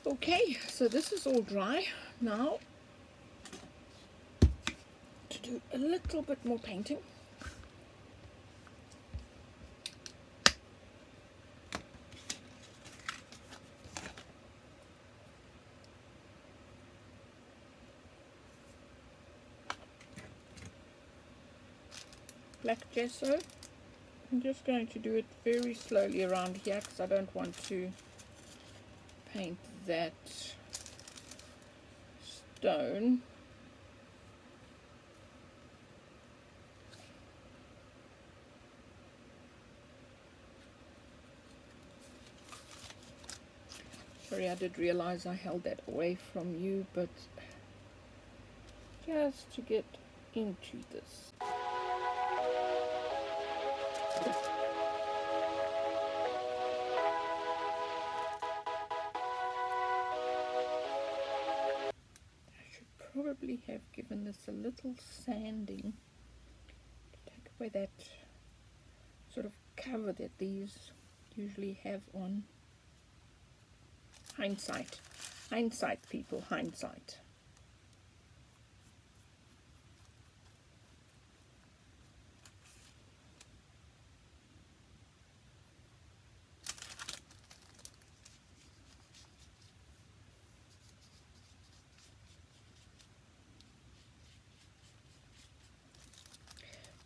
Okay, so this is all dry now. To do a little bit more painting. Black gesso. I'm just going to do it very slowly around here because I don't want to paint that stone. Sorry, I did realize I held that away from you, but just to get into this. Probably have given this a little sanding to take away that sort of cover that these usually have on. Hindsight people, hindsight.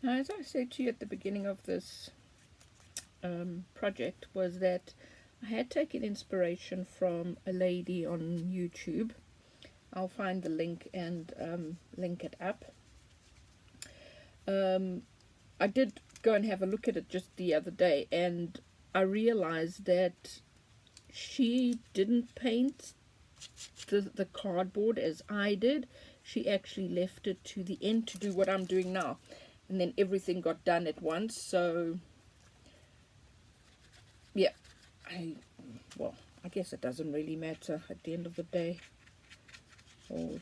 Now, as I said to you at the beginning of this project, was that I had taken inspiration from a lady on YouTube. I'll find the link and link it up. I did go and have a look at it just the other day, and I realized that she didn't paint the cardboard as I did. She actually left it to the end to do what I'm doing now, and then everything got done at once. So yeah, I guess it doesn't really matter at the end of the day. Or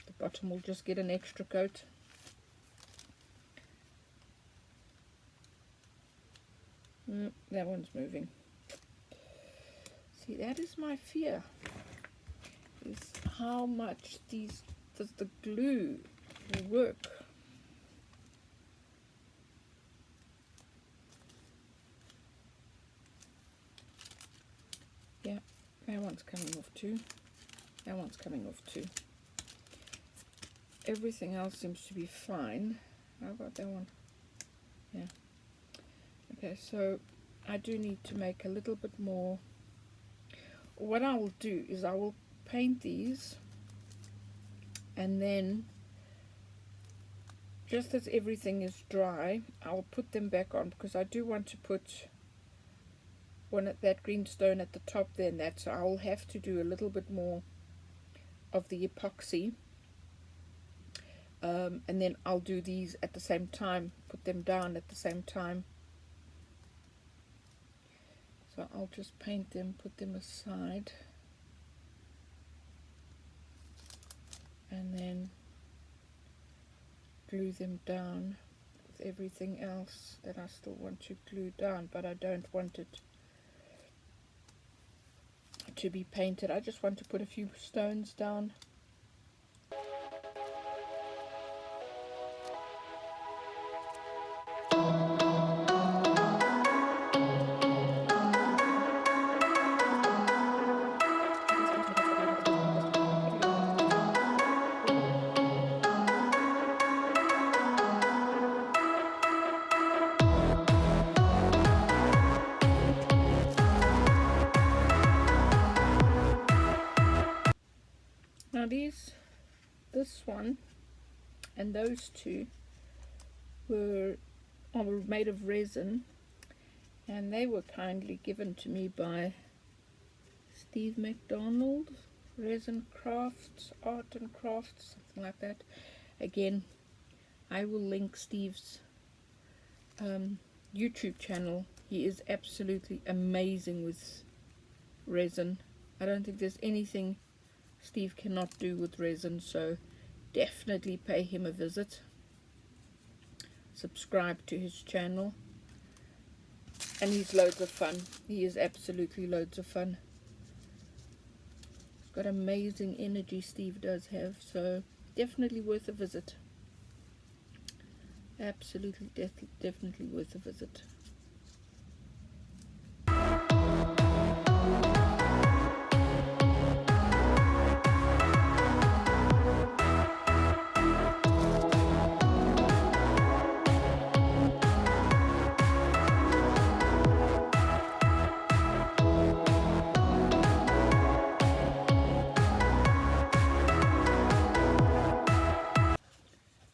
the bottom will just get an extra coat. That one's moving. See, that is my fear, is how much the glue will work. Yeah, that one's coming off too. That one's coming off too. Everything else seems to be fine. How about that one? Yeah. Okay, so I do need to make a little bit more. What I will do is I will paint these, and then just as everything is dry, I'll put them back on, because I do want to put that green stone at the top there, and that, so I'll have to do a little bit more of the epoxy, and then I'll do these at the same time, put them down at the same time. So I'll just paint them, put them aside, and then glue them down with everything else that I still want to glue down, but I don't want it to be painted. I just want to put a few stones down. Now this one and those two are made of resin, and they were kindly given to me by Steve McDonald, Resin Crafts, Art and Crafts, something like that. Again, I will link Steve's YouTube channel. He is absolutely amazing with resin. I don't think there's anything Steve cannot do with resin, so definitely pay him a visit. Subscribe to his channel, and he's loads of fun. He is absolutely loads of fun. Got amazing energy, Steve does have, so definitely worth a visit. Absolutely, definitely worth a visit.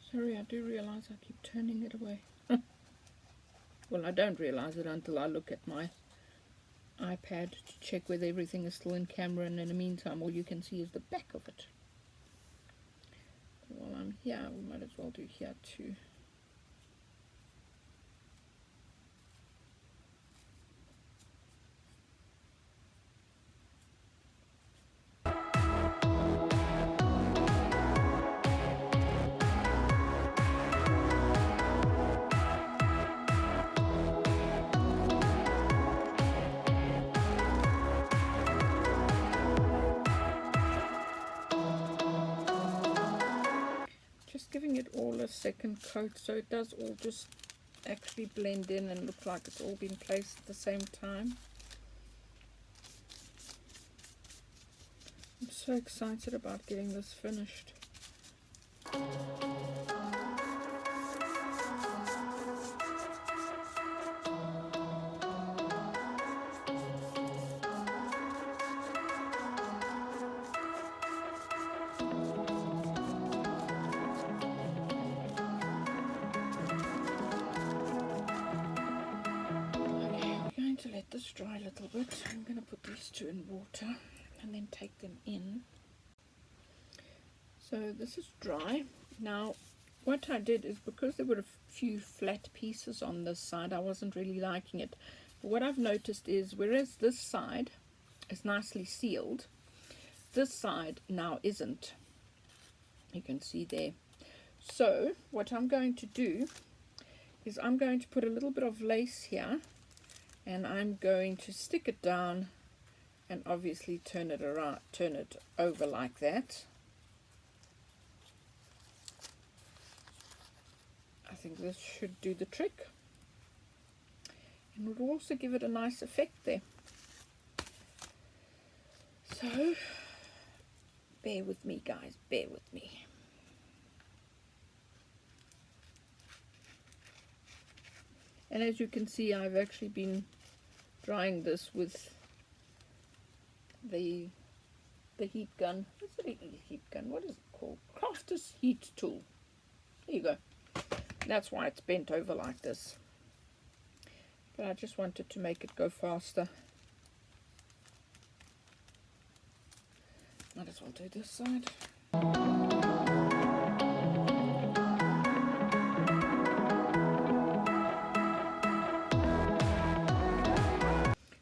Sorry, I do realize I keep turning it away. Well, I don't realize it until I look at my iPad to check whether everything is still in camera, and in the meantime all you can see is the back of it. While I'm here, we might as well do here too. Just giving it all a second coat so it does all just actually blend in and look like it's all been placed at the same time. I'm so excited about getting this finished. To let this dry a little bit. I'm going to put these two in water and then take them in. So this is dry. Now what I did is, because there were a few flat pieces on this side, I wasn't really liking it. But what I've noticed is, whereas this side is nicely sealed, this side now isn't. You can see there. So what I'm going to do is I'm going to put a little bit of lace here, and I'm going to stick it down and obviously turn it around, turn it over like that. I think this should do the trick, and would also give it a nice effect there. So bear with me guys, bear with me. And as you can see, I've actually been drying this with the heat gun. What's the heat gun? What is it called? Crafter's heat tool. There you go. That's why it's bent over like this. But I just wanted to make it go faster. Might as well do this side.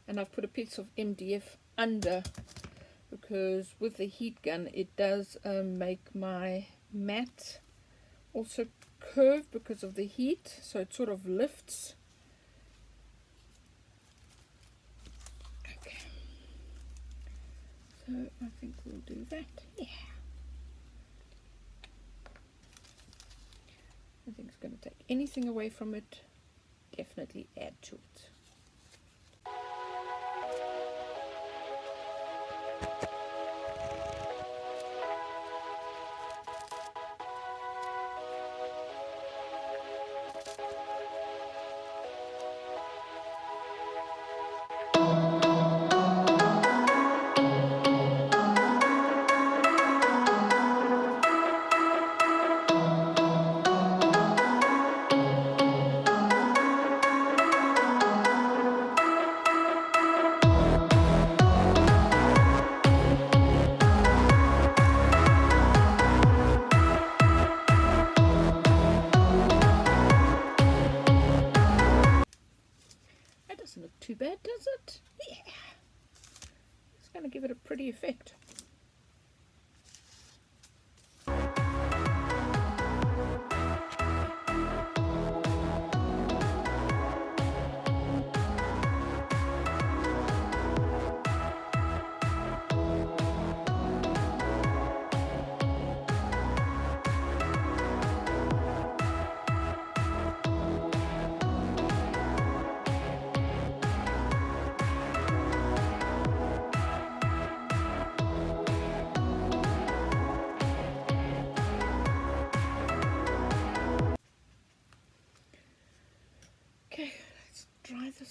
And I've put a piece of MDF under, because with the heat gun it does make my mat also curve because of the heat, so it sort of lifts. Okay, so I think we'll do that. Yeah, I think it's going to take anything away from it, definitely add to it. Doesn't look too bad, does it? Yeah, it's going to give it a pretty effect.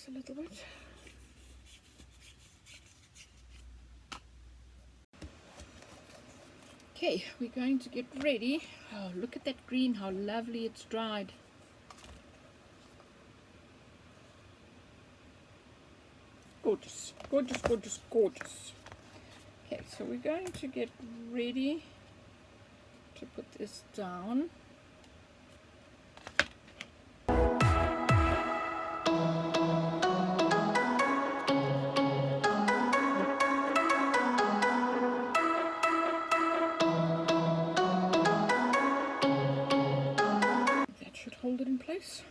this a little bit. Okay, we're going to get ready. Oh, look at that green, how lovely it's dried. Gorgeous, gorgeous, gorgeous, gorgeous. Okay, so we're going to get ready to put this down. That should hold it in place.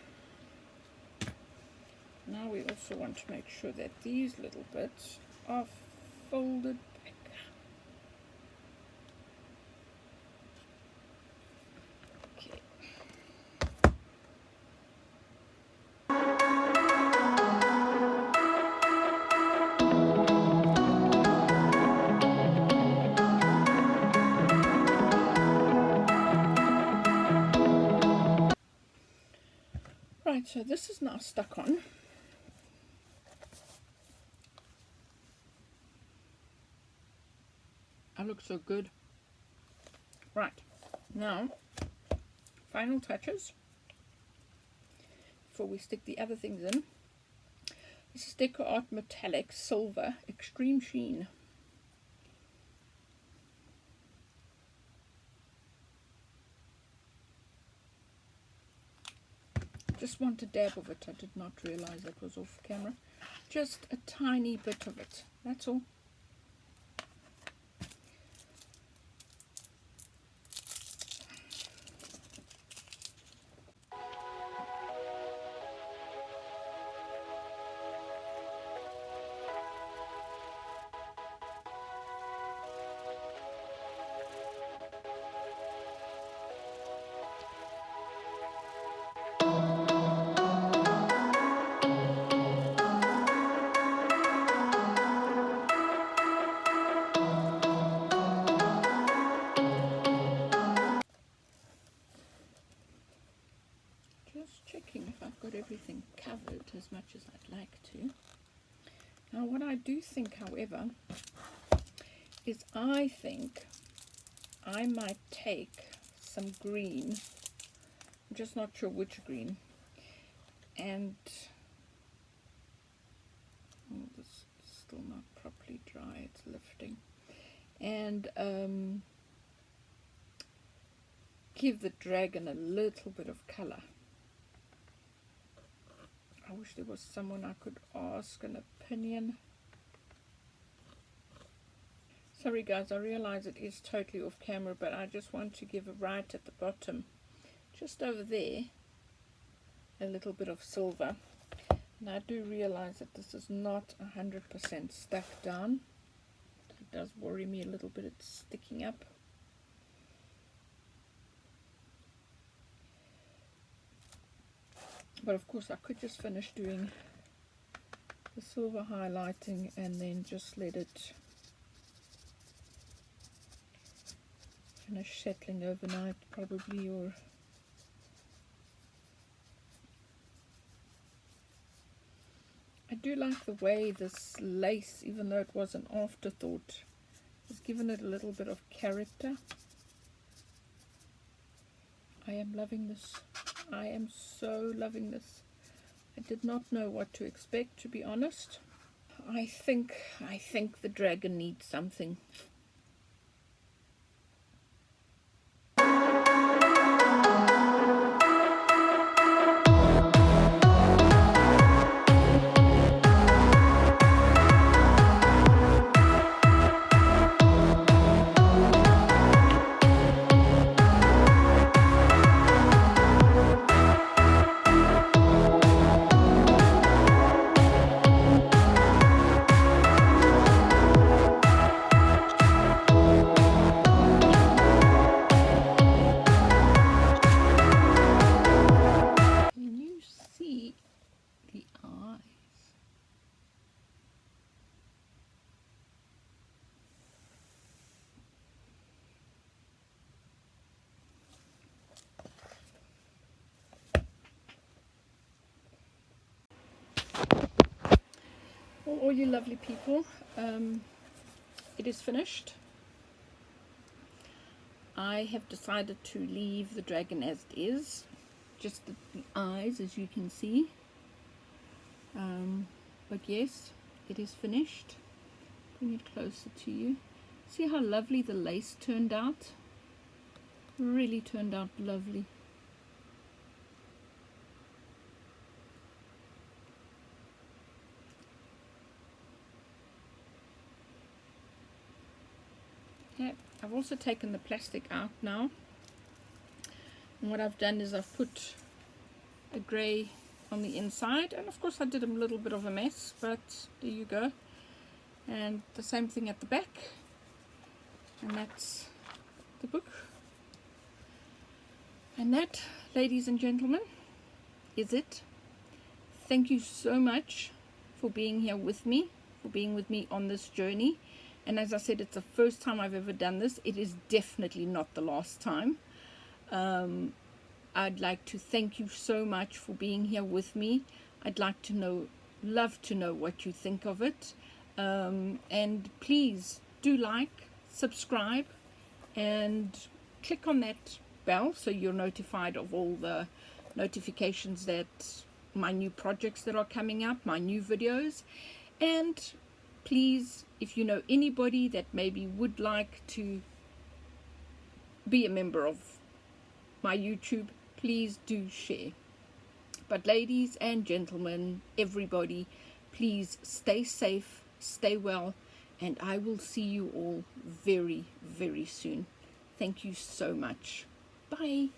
Now we also want to make sure that these little bits are folded back. Okay. Right, so this is now stuck on. That looks so good. Right, now, final touches before we stick the other things in. This is Deco Art Metallic Silver Extreme Sheen. Just want a dab of it. I did not realize it was off camera. Just a tiny bit of it, that's all. Just checking if I've got everything covered as much as I'd like to. Now what I do think, however, is I think I might take some green, I'm just not sure which green, and oh, this is still not properly dry, it's lifting, and give the dragon a little bit of color. I wish there was someone I could ask an opinion. Sorry guys, I realize it is totally off camera, but I just want to give a right at the bottom, just over there, a little bit of silver. And I do realize that this is not 100% stuck down. It does worry me a little bit, it's sticking up. But of course I could just finish doing the silver highlighting and then just let it finish settling overnight probably, or I do like the way this lace, even though it was an afterthought, has given it a little bit of character. I am loving this. I am so loving this. I did not know what to expect, to be honest. I think the dragon needs something. all you lovely people, it is finished. I have decided to leave the dragon as it is, just the eyes, as you can see. But yes, it is finished. Bring it closer to you. See how lovely the lace turned out? Really turned out lovely. Okay, I've also taken the plastic out now. And what I've done is I've put a grey on the inside, and of course I did a little bit of a mess, but there you go. And the same thing at the back, and that's the book. And that, ladies and gentlemen, is it. Thank you so much for being here with me, for being with me on this journey. And as I said, it's the first time I've ever done this. It is definitely not the last time. I'd like to thank you so much for being here with me. I'd like to love to know what you think of it. And please do like, subscribe, and click on that bell so you're notified of all the notifications that my new projects that are coming up, my new videos. And please, if you know anybody that maybe would like to be a member of my YouTube, please do share. But ladies and gentlemen, everybody, please stay safe, stay well, and I will see you all very, very soon. Thank you so much. Bye.